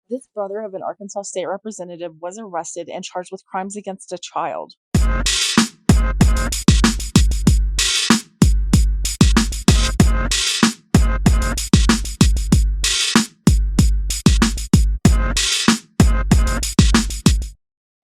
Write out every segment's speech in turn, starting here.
This brother of an Arkansas state representative was arrested and charged with crimes against a child.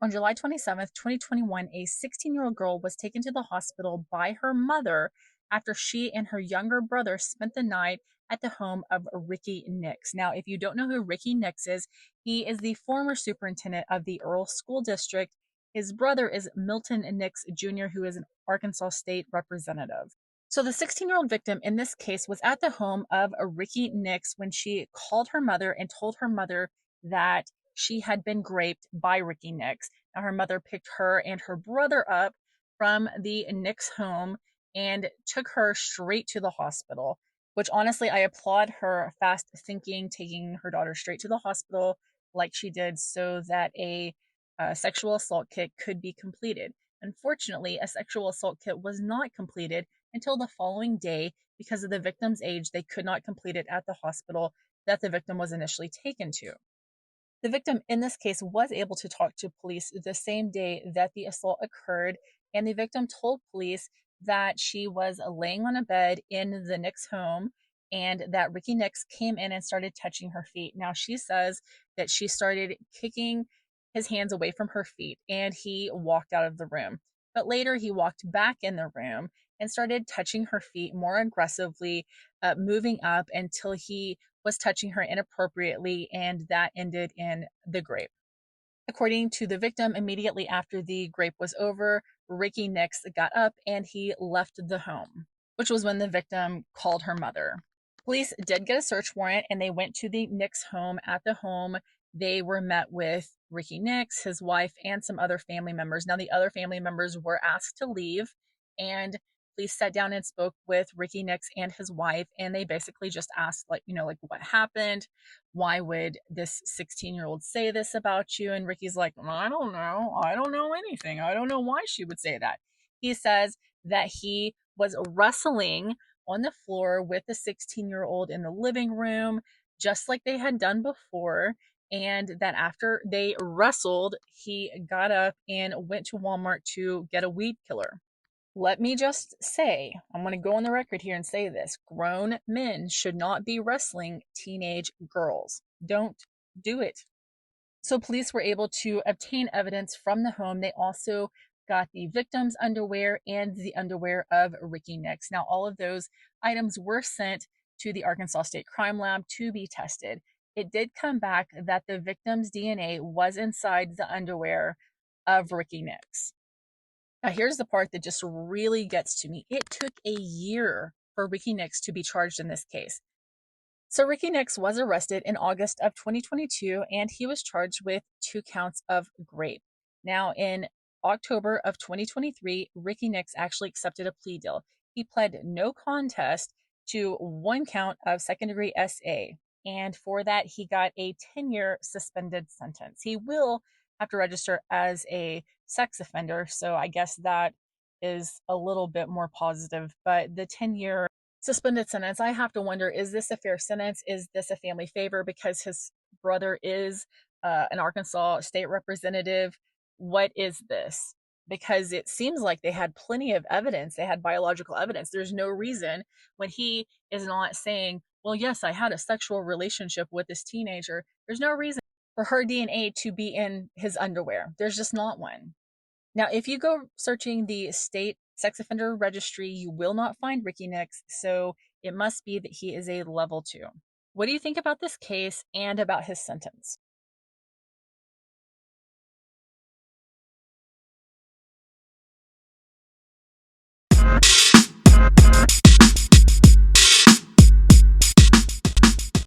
On July 27th, 2021, a 16-year-old girl was taken to the hospital by her mother after she and her younger brother spent the night at the home of Rickey Nicks. Now, if you don't know who Rickey Nicks is, he is the former superintendent of the Earl School District. His brother is Milton Nicks Jr., who is an Arkansas state representative. So the 16-year-old victim in this case was at the home of Rickey Nicks when she called her mother and told her mother that she had been raped by Rickey Nicks. Now, her mother picked her and her brother up from the Nicks home and took her straight to the hospital, which honestly, I applaud her fast thinking, taking her daughter straight to the hospital like she did so that a sexual assault kit could be completed. Unfortunately, a sexual assault kit was not completed until the following day because of the victim's age. They could not complete it at the hospital that the victim was initially taken to. The victim in this case was able to talk to police the same day that the assault occurred, and the victim told police that she was laying on a bed in the Nicks home and that Rickey Nicks came in and started touching her feet. Now, she says that she started kicking his hands away from her feet and he walked out of the room. But later, he walked back in the room and started touching her feet more aggressively, moving up until he was touching her inappropriately, and that ended in the grape. According to the victim, immediately after the grape was over, Rickey Nicks got up and he left the home, which was when the victim called her mother. Police did get a search warrant and they went to the Nicks home. At the home, they were met with Rickey Nicks, his wife, and some other family members. Now, the other family members were asked to leave, and police sat down and spoke with Rickey Nicks and his wife, and they basically just asked, like what happened? Why would this 16-year-old say this about you? And Ricky's like, I don't know. I don't know anything. I don't know why she would say that. He says that he was wrestling on the floor with the 16-year-old in the living room, just like they had done before. And that after they wrestled, he got up and went to Walmart to get a weed killer. Let me just say, I'm going to go on the record here and say this. Grown men should not be wrestling teenage girls. Don't do it. So police were able to obtain evidence from the home. They also got the victim's underwear and the underwear of Rickey Nicks. Now, all of those items were sent to the Arkansas State Crime Lab to be tested. It did come back that the victim's DNA was inside the underwear of Rickey Nicks. Now, here's the part that just really gets to me. It took a year for Rickey Nicks to be charged in this case. So Rickey Nicks was arrested in August of 2022, and he was charged with 2 counts of rape. Now, in October of 2023, Rickey Nicks actually accepted a plea deal. He pled no contest to 1 count of second-degree SA, and for that, he got a 10-year suspended sentence. He will have to register as a sex offender, so I guess that is a little bit more positive, but the 10-year suspended sentence, I have to wonder, is this a fair sentence? Is this a family favor because his brother is an Arkansas state representative? What is this? Because it seems like they had plenty of evidence. They had biological evidence. There's no reason when he is not saying, well, yes, I had a sexual relationship with this teenager. There's no reason for her DNA to be in his underwear. There's just not one. Now, if you go searching the state sex offender registry, you will not find Rickey Nicks, so it must be that he is a level 2. What do you think about this case and about his sentence?